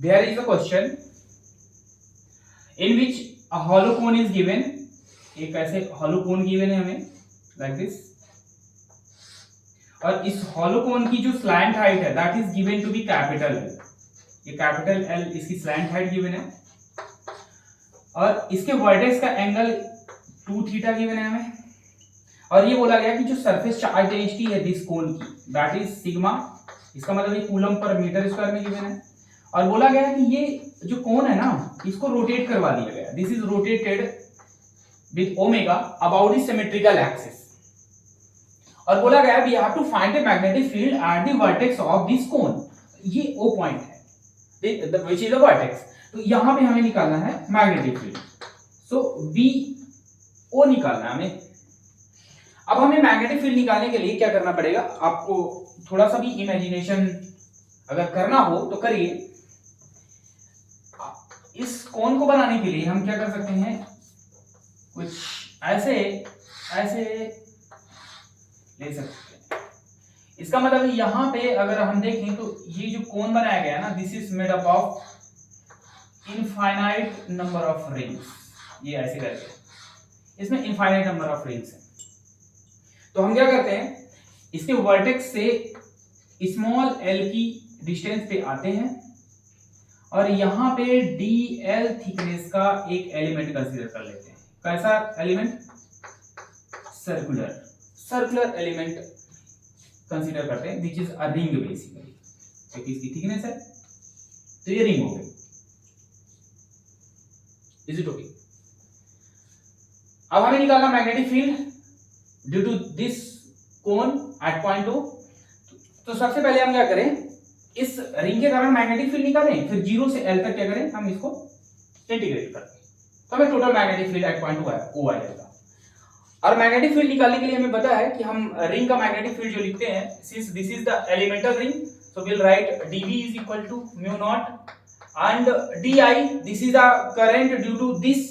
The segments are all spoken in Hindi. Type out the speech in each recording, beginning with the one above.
there is a question in which a hollow cone is given. एक ऐसे hollow cone given है हमें like this, और इस hollow cone की जो slant height है that is given to be capital L. ये capital L इसकी slant height given है और इसके वर्टेक्स का एंगल 2 थीटा given है हमें, और ये बोला गया कि जो सरफेस चार्ज डेंसिटी है दिस कोन की दैट इज सिग्मा, इसका मतलब ये कूलम पर मीटर स्क्वायर में गिवन है, और बोला गया कि ये जो कोन है ना इसको रोटेट करवा दिया गया, this is rotated with omega about the symmetrical axis, और बोला गया we have to find the magnetic field at the vertex of this cone, ये ओ पॉइंट है व्हिच इज द वर्टेक्स, तो यहां पे हमें निकालना है magnetic field, so we O निकालना है हमें। अब हमें मैग्नेटिक फील्ड निकालने के लिए क्या करना पड़ेगा, आपको थोड़ा सा भी इमेजिनेशन अगर करना हो तो करिए। इस कोन को बनाने के लिए हम क्या कर सकते हैं, कुछ ऐसे ऐसे ले सकते हैं। इसका मतलब यहां पे अगर हम देखें तो ये जो कोन बनाया गया है ना this is made up of infinite number of rings, ये ऐसे करके इसमें इनफाइनाइट नंबर ऑफ रिंग्स है। तो हम क्या करते हैं, इसके वर्टेक्स से स्मॉल l की डिस्टेंस पे आते हैं और यहां पे dl थिकनेस का एक एलिमेंट कंसीडर कर लेते हैं। कैसा एलिमेंट, सर्कुलर एलिमेंट कंसीडर करते हैं which is a ring basically, क्योंकि इसकी थिकनेस है तो ये रिंग हो गई। Is it okay? अब हमें निकालना magnetic field due to this cone at point O। तो सबसे पहले हम क्या करें, इस रिंग के कारण मैग्नेटिक फील्ड निकालें, फिर 0 से L तक क्या करें, हम इसको इंटीग्रेट करें तो हमें total magnetic field eight point O आ जाएगा। और मैग्नेटिक फील्ड निकालने के लिए हमें पता है कि हम रिंग का मैग्नेटिक फील्ड जो लिखते हैं, since this is the elemental ring so will write dv is equal to mu naught and di, this is the current due to this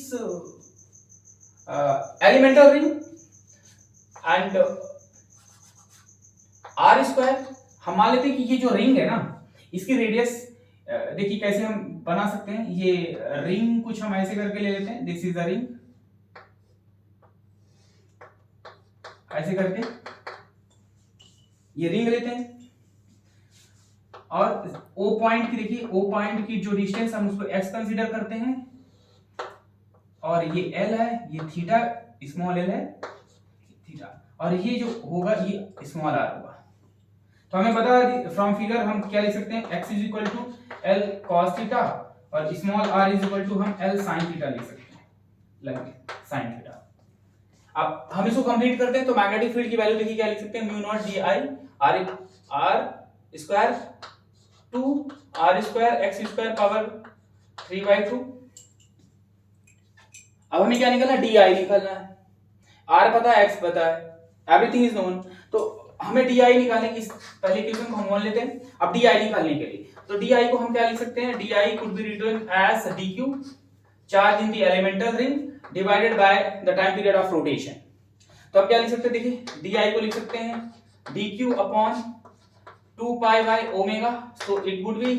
elemental ring and R square. हम मान लेते हैं कि ये जो रिंग है ना इसकी रेडियस, देखिए कैसे हम बना सकते हैं, ये रिंग कुछ हम ऐसे करके ले लेते हैं, दिस इज द रिंग, ऐसे करके ये रिंग लेते हैं और ओ पॉइंट की, देखिए ओ पॉइंट की जो डिस्टेंस हम उसको x कंसीडर करते हैं और ये l है, ये थीटा स्मॉल l है थीटा, और ये जो होगा ये स्मॉल r होगा। तो हमें पता फ्रॉम फिगर हम क्या लिख सकते हैं, x is equal to l cos theta और small r is equal to हम l sin थीटा लिख सकते हैं, लगे sin थीटा। अब हम इसको कंप्लीट करते हैं तो मैग्नेटिक फील्ड की वैल्यू देखिए क्या लिख सकते हैं, mu naught di r square 2 r square x square power 3/2। अब हमें क्या निकालना है, di निकालना है, r पता है, x पता है, एवरीथिंग इज नोन। तो हमें di निकालने की पहले इक्वेशन को हम मान लेते हैं। अब di निकालने के लिए तो di को हम क्या लिख सकते हैं, di could be written as dq charge in the elemental ring divided by the time period of rotation। तो अब क्या लिख सकते हैं, देखिए di को लिख सकते हैं dq upon 2 pi by omega, so it would be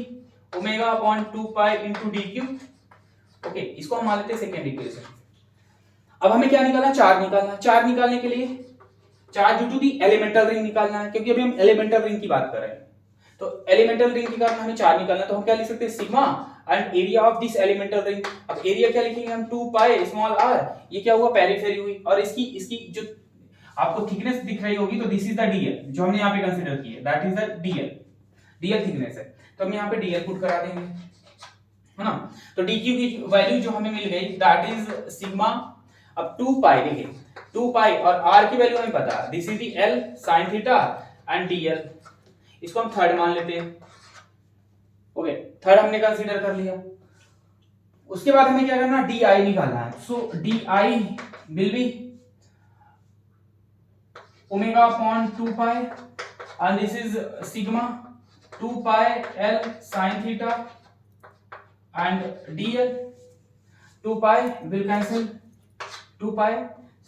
omega upon 2 pi into dq। Okay, इसको हम मान लेते हैं सेकेंड इक्वेशन। अब हमें क्या निकालना है, चार्ज निकालना है। चार्ज निकालने के लिए charge due to the elemental ring निकालना है, क्योंकि अभी हम एलिमेंटल रिंग की बात कर रहे हैं। तो एलिमेंटल रिंग के कारण हमें चार्ज निकालना है, तो हम क्या लिख सकते हैं, sigma and area of this elemental ring. अब एरिया क्या लिखेंगे हम, 2 पाई स्मॉल r, ये क्या हुआ, पेरिफेरी हुई, और इसकी जो आपको थिकनेस दिख रही होगी तो दिस इज द dl जो हमने यहाँ पे कंसीडर की है, that is the dl thickness है। तो हम यहाँ पे dl पुट करा देंगे, है ना। तो dq की वैल्यू जो हमें मिल गई दैट इज सिग्मा। अब 2 पाई, देखिए 2 पाई और r की वैल्यू हमें पता है, this is the l sin theta and dl, इसको हम थर्ड मान लेते हैं। ओके, थर्ड हमने कंसीडर कर लिया। उसके बाद हमें क्या करना है, di निकालना है। सो di will be omega upon 2 pi and this is sigma 2 pi l sin theta and dl, 2 pi will cancel 2 pi,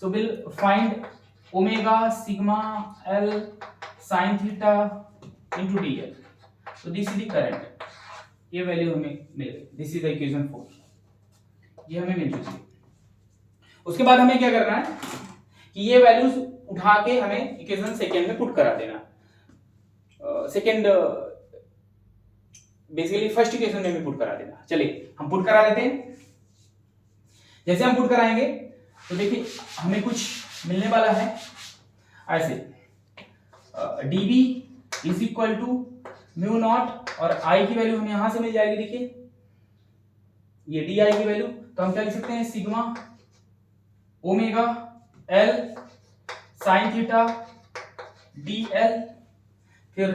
so we'll find omega sigma l sin theta into dl, so this is the current, ये वैल्यू हमें मिल गई, दिस इज द इक्वेशन 4, ये हमें मिल चुकी है। उसके बाद हमें क्या करना है कि ये वैल्यूज उठा के हमें इक्वेशन सेकेंड में पुट करा देना, सेकेंड बेसिकली फर्स्ट इक्वेशन में भी पुट करा देना। चलिए हम पुट करा देते हैं। जैसे हम पुट कराएंगे तो देखिए हमें कुछ मिलने वाला है ऐसे, dB is equal to mu naught, और I की वैल्यू हमें यहां से मिल जाएगी, देखिए ये di की वैल्यू, तो हम क्या लिख सकते हैं, sigma omega L sine theta dL, फिर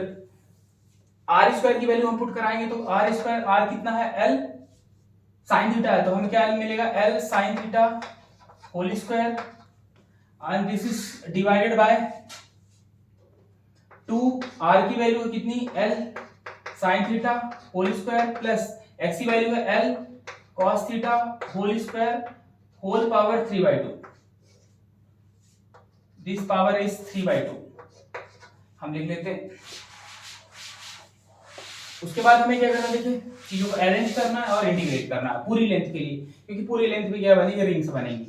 R स्क्वायर की वैल्यू हम पुट कराएंगे तो R स्क्वायर, R कितना है, L साइन थीटा है, तो हमें क्या मिलेगा, L sine theta whole square, and this is divided by 2, R की वैल्यू है कितनी, L sine theta whole square, plus X की वैल्यू है L cos theta whole square whole power 3/2, this power is 3/2, हम लिख लेते हैं। उसके बाद हमें क्या करना है, देखिए चीजों को अरेंज करना है और इंटीग्रेट करना है पूरी लेंथ के लिए, क्योंकि पूरी लेंथ भी क्या बनेगी, रिंग्स बनेंगी।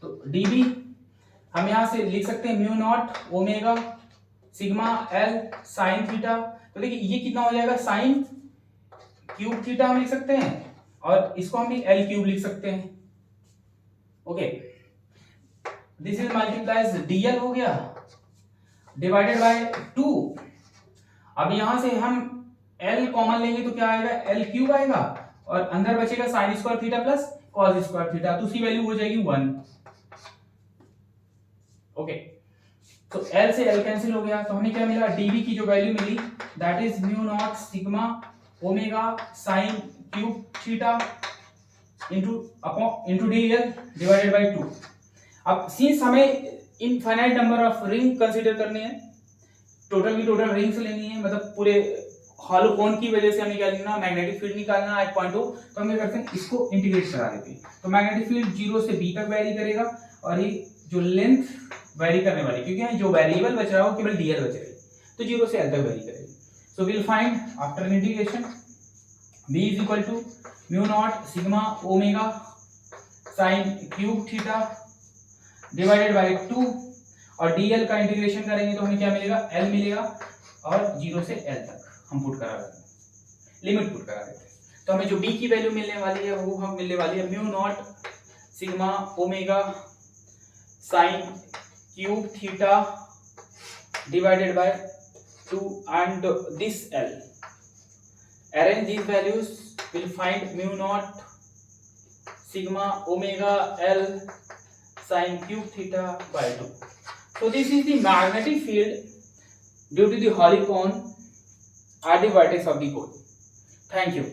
तो dB हम यहां से लिख सकते हैं mu naught omega sigma L sine theta, तो देखिए ये कितना हो जाएगा, साइन क्यूब थीटा हम लिख सकते हैं, और इसको हम भी L क्यूब लिख सकते हैं। Okay, this is multiplies dl हो गया डिवाइडेड बाय 2। अब यहां से हम L कॉमन लेंगे तो क्या आएगा, L क्यूब आएगा, और अंदर बचेगा sine square theta plus cos square theta, तो उसकी वैल्यू हो जाएगी 1। ओके, तो L से L कैंसिल हो गया, तो हमें क्या मिला, dB की जो वैल्यू मिली that is mu naught sigma omega sine cube theta into dl divided by 2। अब सिंस हमें infinite number of ring consider करने हैं, टोटल की टोटल रिंग्स लेनी है, मतलब पूरे हॉलो कोन की वजह से हमें क्या लेना, मैग्नेटिक फील्ड निकालना है 1.2, तो हम क्या करते हैं, इसको इंटीग्रेट करा देते हैं। तो मैग्नेटिक फील्ड 0 से b तक वेरी करेगा, और ये जो लेंथ वेरी करने वाली, क्योंकि जो वेरिएबल बच रहा है वो केवल dl बच रही है, तो 0 से l तक वेरी करेगी। So we will find after integration b is equal to mu naught sigma omega sine cube theta divided by 2, और dl का इंटीग्रेशन करेंगे तो हमें क्या मिलेगा, l मिलेगा, और 0 से l तक हम पुट करा देते हैं, लिमिट पुट करा देते हैं। तो हमें जो b की वैल्यू मिलने वाली है वो हम मिलने वाली है mu naught sigma omega sine cube theta divided by 2 and this L. Arrange these values, will find mu naught sigma omega L sin cube theta by 2. So this is the magnetic field due to the holy cone at the vertex of the cone. Thank you.